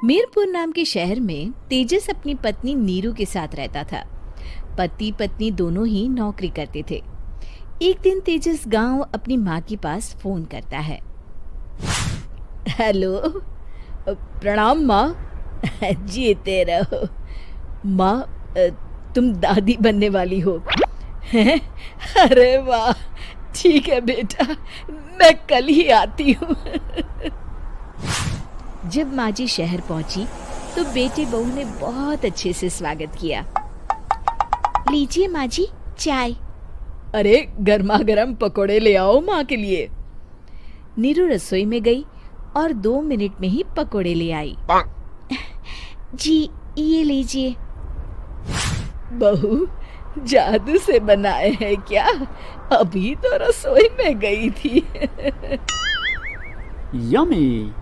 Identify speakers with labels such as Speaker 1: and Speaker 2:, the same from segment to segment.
Speaker 1: मीरपुर नाम के शहर में तेजस अपनी पत्नी नीरू के साथ रहता था। पति पत्नी दोनों ही नौकरी करते थे। एक दिन तेजस गांव अपनी माँ के पास फोन करता है। हेलो, प्रणाम माँ। जीते रहो माँ, तुम दादी बनने वाली हो हैं? अरे वाह, ठीक है बेटा, मैं कल ही आती हूँ। जब माँ जी शहर पहुंची तो बेटे बहू ने बहुत अच्छे से स्वागत किया। लीजिए माँ जी, चाय। अरे गर्मा गर्म पकोड़े ले आओ माँ के लिए। नीरू रसोई में गई और 2 मिनट में ही पकोड़े ले आई। जी ये लीजिए। बहू जादू से बनाए हैं क्या? अभी तो रसोई में गई थी।
Speaker 2: यम्मी।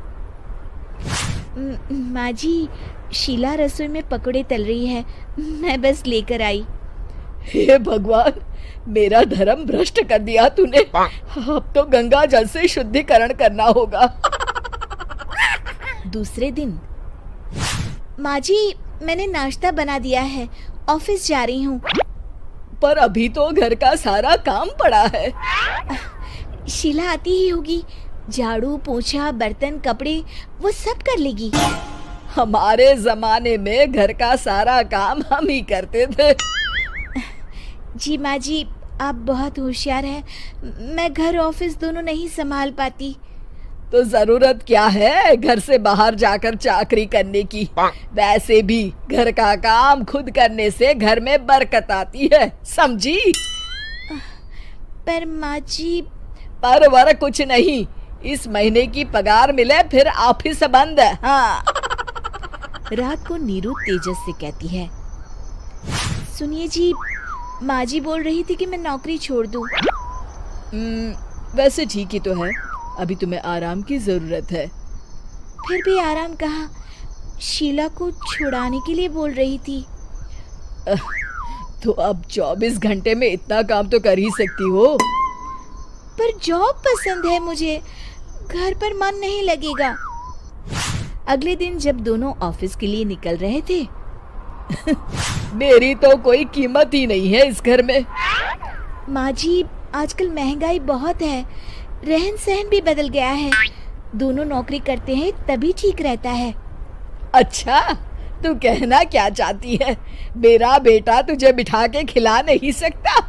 Speaker 1: माँ जी, शीला रसोई में पकोड़े तल रही है, मैं बस लेकर आई। हे भगवान, मेरा धर्म भ्रष्ट कर दिया तूने। अब तो गंगा जल से शुद्धिकरण करना होगा। दूसरे दिन, माँ जी मैंने नाश्ता बना दिया है, ऑफिस जा रही हूँ। पर अभी तो घर का सारा काम पड़ा है। शीला आती ही होगी, झाड़ू पोछा बर्तन कपड़े वो सब कर लेगी। हमारे जमाने में घर का सारा काम हम ही करते थे। जी माँ जी, आप बहुत होशियार हैं, मैं घर ऑफिस दोनों नहीं संभाल पाती। तो जरूरत क्या है घर से बाहर जाकर चाकरी करने की? वैसे भी घर का काम खुद करने से घर में बरकत आती है, समझी? पर माँ जी। पर वर कुछ नहीं, इस महीने की पगार मिले फिर ऑफिस बंद है। हाँ। रात को नीरू तेजस से कहती है, सुनिए जी, माँ जी बोल रही थी कि मैं नौकरी छोड़ दूं। वैसे ठीक ही तो है, अभी तुम्हें आराम की जरूरत है। फिर भी आराम कहाँ, शीला को छुड़ाने के लिए बोल रही थी। तो अब 24 घंटे में इतना काम तो कर ही सकती हो। पर जॉब पसंद है मुझे, घर पर मन नहीं लगेगा। अगले दिन जब दोनों ऑफिस के लिए निकल रहे थे, मेरी तो कोई कीमत ही नहीं है इस घर में। माँ जी, आजकल महंगाई बहुत है, रहन सहन भी बदल गया है, दोनों नौकरी करते हैं तभी ठीक रहता है। अच्छा, तू कहना क्या चाहती है? मेरा बेटा तुझे बिठा के खिला नहीं सकता?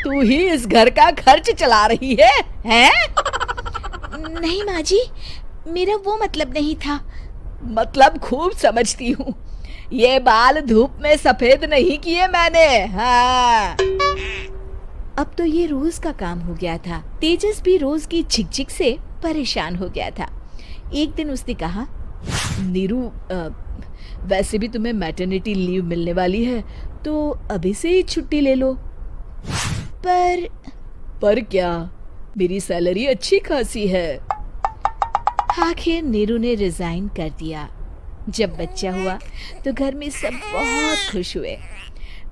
Speaker 1: तू ही इस घर का खर्च चला रही है, हैं? नहीं माँ जी, मेरा वो मतलब नहीं था। मतलब खूब समझती हूँ, ये बाल धूप में सफेद नहीं किए मैंने। हाँ। अब तो ये रोज का काम हो गया था। तेजस भी रोज की झिकझिक से परेशान हो गया था। एक दिन उसने कहा, नीरू, वैसे भी तुम्हें मैटरनिटी लीव मिलने वाली है, तो अभी से ही छुट्टी ले लो। पर क्या, मेरी सैलरी अच्छी खासी है। आखिर नीरू ने रिजाइन कर दिया। जब बच्चा हुआ तो घर में सब बहुत खुश हुए।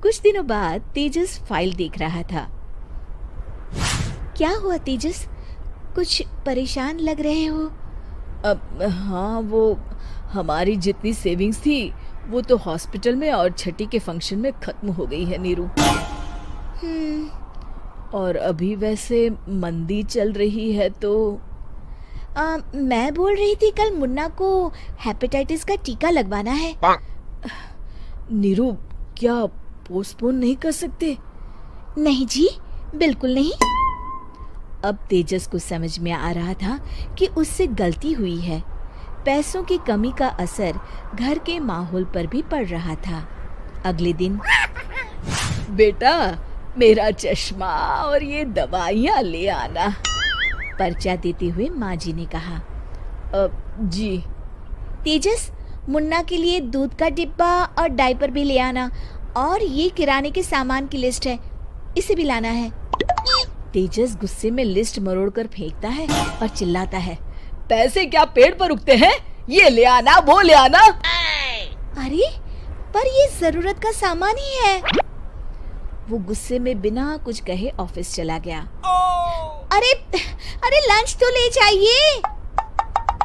Speaker 1: कुछ दिनों बाद तेजस फाइल देख रहा था। क्या हुआ तेजस, कुछ परेशान लग रहे हो? हाँ, वो हमारी जितनी सेविंग्स थी वो तो हॉस्पिटल में और छठी के फंक्शन में खत्म हो गई है नीरू। और अभी वैसे मंदी चल रही है तो मैं बोल रही थी कल मुन्ना को हेपेटाइटिस का टीका लगवाना है। नीरू, क्या पोस्टपोन नहीं कर सकते? नहीं जी, बिल्कुल नहीं। अब तेजस को समझ में आ रहा था कि उससे गलती हुई है। पैसों की कमी का असर घर के माहौल पर भी पड़ रहा था। अगले दिन, बेटा मेरा चश्मा और ये दवाइयाँ ले आना, पर्चा देते हुए माँ जी ने कहा। जी। तेजस, मुन्ना के लिए दूध का डिब्बा और डायपर भी ले आना, और ये किराने के सामान की लिस्ट है, इसे भी लाना है। तेजस गुस्से में लिस्ट मरोड़कर फेंकता है और चिल्लाता है, पैसे क्या पेड़ पर उगते हैं? ये ले आना, वो ले आना। अरे पर ये जरूरत का सामान ही है। वो गुस्से में बिना कुछ कहे ऑफिस चला गया। अरे लंच तो ले जाइए।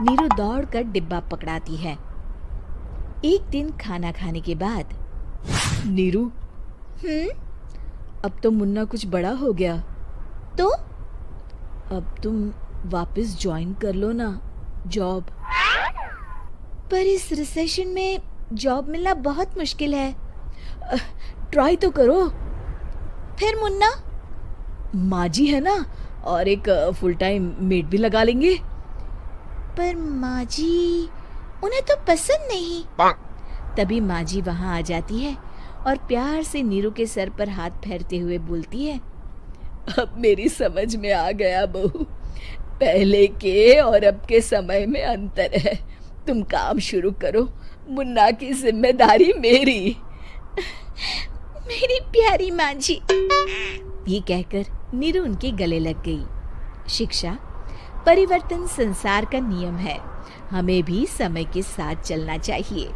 Speaker 1: नीरू दौड़कर डिब्बा पकड़ाती है। एक दिन खाना खाने के बाद, नीरू, अब तो मुन्ना कुछ बड़ा हो गया, तो अब तुम वापस ज्वाइन कर लो ना जॉब। पर इस रिसेशन में जॉब मिलना बहुत मुश्किल है। ट्राई तो करो। फिर मुन्ना, माँ जी है ना, और एक फुल टाइम मेड भी लगा लेंगे। पर माँ जी, उन्हें तो पसंद नहीं। तभी माँ जी वहाँ आ जाती है और प्यार से नीरू के सर पर हाथ फेरते हुए बोलती है, अब मेरी समझ में आ गया बहू, पहले के और अब के समय में अंतर है। तुम काम शुरू करो, मुन्ना की जिम्मेदारी मेरी। मेरी प्यारी माँ जी, ये कहकर नीरू उनके गले लग गई। शिक्षा, परिवर्तन संसार का नियम है, हमें भी समय के साथ चलना चाहिए।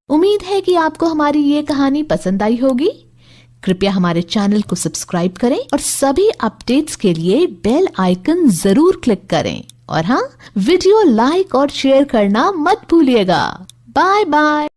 Speaker 2: उम्मीद है कि आपको हमारी ये कहानी पसंद आई होगी। कृपया हमारे चैनल को सब्सक्राइब करें और सभी अपडेट्स के लिए बेल आइकन जरूर क्लिक करें। और हाँ, वीडियो लाइक और शेयर करना मत भूलिएगा। Bye bye.